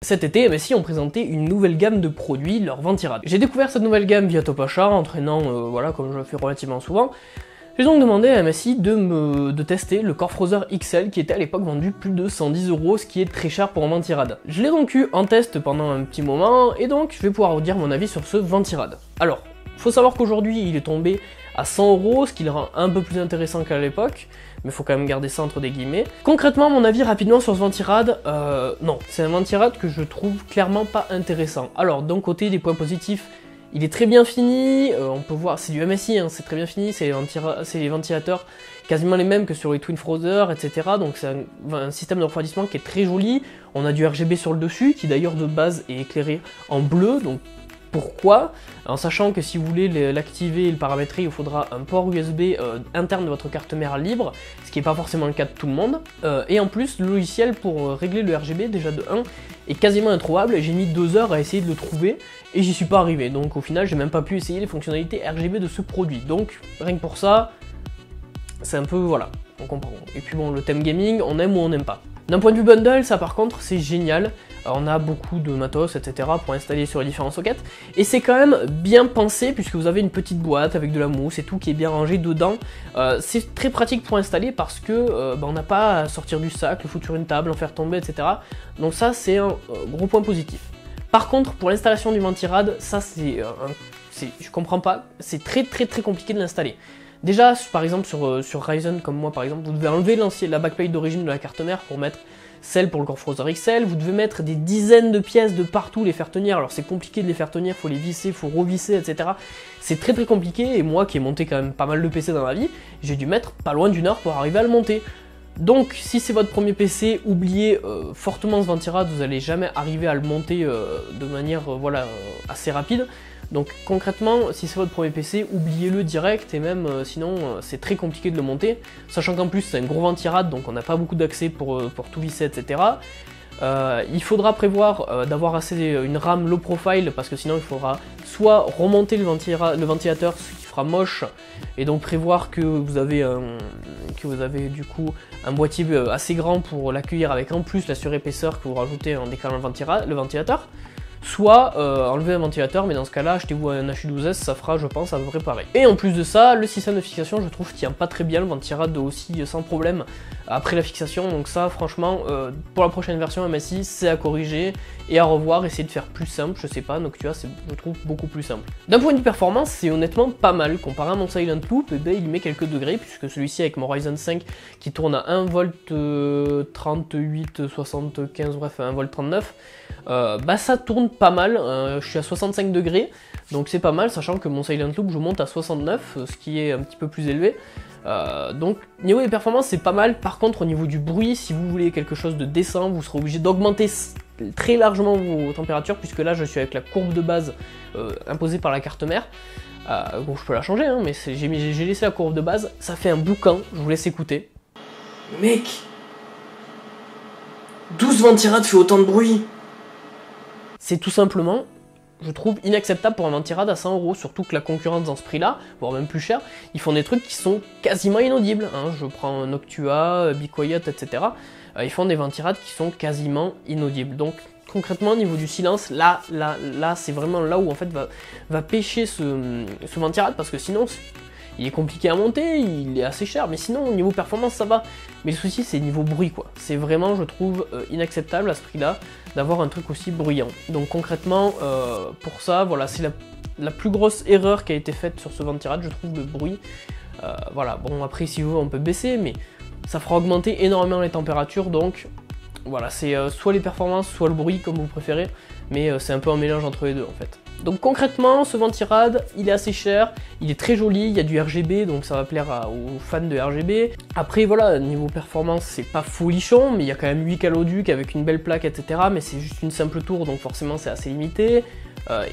Cet été, MSI ont présenté une nouvelle gamme de produits, leur Ventirad. J'ai découvert cette nouvelle gamme via Topachat, entraînant, voilà, comme je le fais relativement souvent. J'ai donc demandé à MSI de tester le Corfrozer XL qui était à l'époque vendu plus de 110 €, ce qui est très cher pour un Ventirad. Je l'ai donc eu en test pendant un petit moment, et donc je vais pouvoir vous dire mon avis sur ce Ventirad. Alors, faut savoir qu'aujourd'hui il est tombé à 100 €, ce qui le rend un peu plus intéressant qu'à l'époque, mais faut quand même garder ça entre des guillemets. Concrètement, mon avis rapidement sur ce Ventirad, non, c'est un Ventirad que je trouve clairement pas intéressant. Alors, d'un côté, des points positifs, il est très bien fini, on peut voir, c'est du MSI, hein, c'est très bien fini, c'est les ventilateurs quasiment les mêmes que sur les Twin Frozer, etc. Donc c'est un système de refroidissement qui est très joli. On a du RGB sur le dessus, qui d'ailleurs de base est éclairé en bleu, donc pourquoi? En sachant que si vous voulez l'activer et le paramétrer, il vous faudra un port USB interne de votre carte mère libre, ce qui n'est pas forcément le cas de tout le monde. Et en plus, le logiciel pour régler le RGB, déjà de 1, est quasiment introuvable, et j'ai mis 2 heures à essayer de le trouver, et j'y suis pas arrivé. Donc au final, j'ai même pas pu essayer les fonctionnalités RGB de ce produit. Donc rien que pour ça, c'est un peu, voilà, on comprend. Et puis bon, le thème gaming, on aime ou on n'aime pas. D'un point de vue bundle, ça par contre, c'est génial. On a beaucoup de matos, etc. pour installer sur les différents sockets. Et c'est quand même bien pensé, puisque vous avez une petite boîte avec de la mousse et tout qui est bien rangé dedans. C'est très pratique pour installer parce que on n'a pas à sortir du sac, le foutre sur une table, en faire tomber, etc. Donc ça, c'est un gros point positif. Par contre, pour l'installation du Ventirad, ça je comprends pas, c'est très compliqué de l'installer. Déjà, par exemple, sur Ryzen, comme moi par exemple, vous devez enlever la backplate d'origine de la carte mère pour mettre celle pour le Corfrozer XL, vous devez mettre des dizaines de pièces de partout, les faire tenir, alors c'est compliqué de les faire tenir, faut les visser, faut revisser, etc. C'est très compliqué, et moi qui ai monté quand même pas mal de PC dans ma vie, j'ai dû mettre pas loin d'1 heure pour arriver à le monter. Donc si c'est votre premier PC, oubliez fortement ce Ventirad, vous n'allez jamais arriver à le monter de manière assez rapide. Donc concrètement, si c'est votre premier PC, oubliez-le direct, et même sinon c'est très compliqué de le monter, sachant qu'en plus c'est un gros Ventirad, donc on n'a pas beaucoup d'accès pour tout visser, etc. Il faudra prévoir d'avoir une RAM low profile, parce que sinon il faudra soit remonter le ventilateur, ce qui fera moche, et donc prévoir que vous avez du coup un boîtier assez grand pour l'accueillir, avec en plus la surépaisseur que vous rajoutez en décalant le ventilateur. Soit enlever un ventilateur, mais dans ce cas-là, achetez-vous un HU12S, ça fera, je pense, à peu près pareil. Et en plus de ça, le système de fixation, je trouve, tient pas très bien, le Ventirad aussi sans problème après la fixation, donc ça, franchement, pour la prochaine version MSI, c'est à corriger et à revoir, essayer de faire plus simple, je sais pas, donc tu vois, c'est, je trouve, beaucoup plus simple. D'un point de vue performance, c'est honnêtement pas mal, comparé à mon Silent Loop, et ben, il met quelques degrés, puisque celui-ci avec mon Ryzen 5 qui tourne à 1V 38, 75, bref, 1V 39, bah ça tourne pas mal, je suis à 65 degrés, donc c'est pas mal, sachant que mon Silent Loop je monte à 69, ce qui est un petit peu plus élevé. Donc niveau des performances c'est pas mal. Par contre au niveau du bruit, si vous voulez quelque chose de décent, vous serez obligé d'augmenter très largement vos températures, puisque là je suis avec la courbe de base imposée par la carte mère. Bon, je peux la changer, hein, mais j'ai laissé la courbe de base, ça fait un boucan, je vous laisse écouter. Mec, 12 Ventirad fait autant de bruit. C'est tout simplement, je trouve, inacceptable pour un Ventirad à 100 €, surtout que la concurrence dans ce prix-là, voire même plus cher, ils font des trucs qui sont quasiment inaudibles. Hein. Je prends Noctua, Be Quiet, etc. Ils font des Ventirad qui sont quasiment inaudibles. Donc concrètement, au niveau du silence, là c'est vraiment là où en fait va pêcher ce Ventirad, parce que sinon il est compliqué à monter, il est assez cher, mais sinon au niveau performance ça va. Mais le souci c'est niveau bruit quoi. C'est vraiment, je trouve, inacceptable à ce prix-là d'avoir un truc aussi bruyant. Donc concrètement, pour ça, voilà, c'est la plus grosse erreur qui a été faite sur ce Ventirad, je trouve, le bruit. Voilà, bon après si vous voulez on peut baisser, mais ça fera augmenter énormément les températures, donc voilà, c'est soit les performances, soit le bruit comme vous préférez, mais c'est un peu un mélange entre les deux en fait. Donc concrètement, ce Ventirad, il est assez cher, il est très joli, il y a du RGB, donc ça va plaire aux fans de RGB. Après voilà, niveau performance, c'est pas folichon, mais il y a quand même 8 caloducs avec une belle plaque, etc. Mais c'est juste une simple tour, donc forcément c'est assez limité,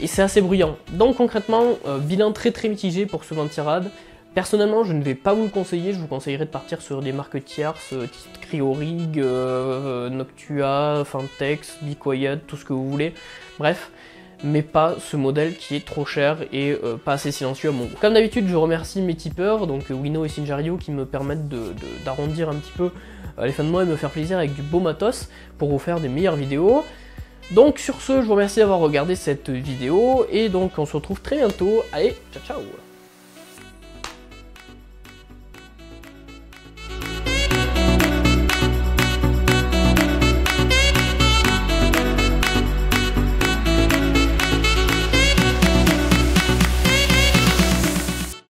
et c'est assez bruyant. Donc concrètement, bilan très mitigé pour ce Ventirad. Personnellement, je ne vais pas vous le conseiller, je vous conseillerais de partir sur des marques tierces, Cryorig, Noctua, Fantex, Be Quiet, tout ce que vous voulez, bref. Mais pas ce modèle qui est trop cher et pas assez silencieux à mon goût. Comme d'habitude, je remercie mes tipeurs, donc Wino et Sinjario, qui me permettent d'arrondir un petit peu les fins de mois et me faire plaisir avec du beau matos pour vous faire des meilleures vidéos. Donc sur ce, je vous remercie d'avoir regardé cette vidéo, et donc on se retrouve très bientôt. Allez, ciao ciao!